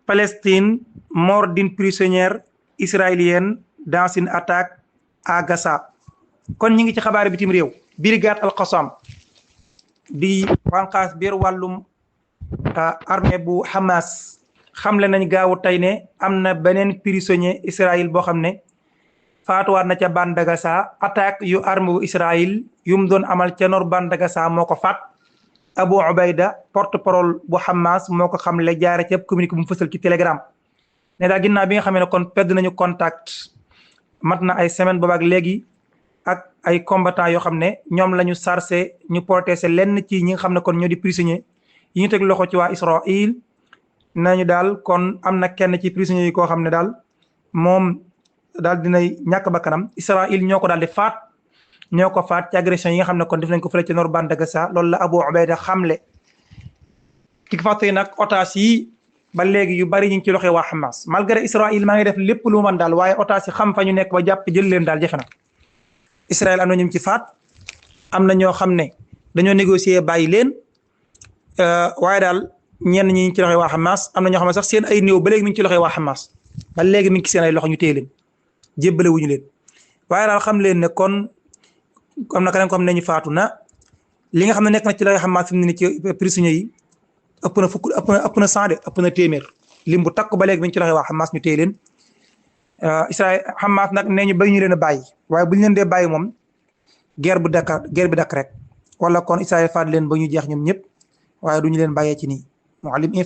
Palestine mort d'une prisonnière israélienne dans une attaque à Gaza. kon ñi ngi ci xabaar bitim réew. brigade al-Qassam di wànqaas biir wàllum armée bu Hamas xamle nañ gaawu tey ne am na beneen prisonnier Israël boo xam ne faatuwaat na ca bande de Gaza. attaque yu armée bu Israël yu mu doon amal ca nord bande de Gaza moo ko faat. Abu Ubayda porte-parole bu Hamas moo ko xamle jaare ci communiqué bu mu fësal ci Telegram ne daal ginnaaw bi nga xam ne kon perd nañu contact mat na ay semaine boobaak léegi ak ay combattants yoo xam ne ñoom la ñu chargé ñu protéger lenn ci ñi nga xam ne kon ñoo di prisonnier yi ñu teg loxo ci waa Israël nañu daal kon am na kenn ci prisonniers yi koo xam ne daal moom daal dinay ñàkk bakkanam Israël ñoo ko daal di faat ñoo ko faat ci agression yi nga xam ne kon def nañ ko fële ci nord bande de Gaza loolu la Abu Ubayda xamle ki fàttali nag otage yi ba léegi yu bari ñu ngi ci loxo waa Hamas malgré Israël maa ngi def lépp lu man daal waaye otage yi xam fa ñu nekk ba jàpp jël leen daal jafe na Israël am na ñu ci faat am na ñoo xam ne dañoo négocier bàyyi leen waaye daal ñenn ñi ci loxo waa Hamas am na ñoo xam ne sax seen ay néew ba léegi mi ngi ci loxo waa Hamas ba léegi mi ngi ci seen ay loxo ñu téye leen jébbale wuñu leen waaye daal xam leen ne kon am na keneen ko xam ne ñu faatu na li nga xam ne nekk na ci loxo Hamas fi mu ne nii ci prisonniers yi ëpp na fukk ëpp na 100 de ëpp na téeméer lim bu takk ba léegi mi ngi ci loxo waa Hamas ñu téye leen Israël Hamas nag nee ñu bay ñu leen a bàyyi waaye bu ñu leen dee bàyyi moom guerre bi dakk rek wala kon Israël faat leen ba ñu jeex ñoom ñëpp waaye du ñu leen bàyyee ci nii Mouhalim Info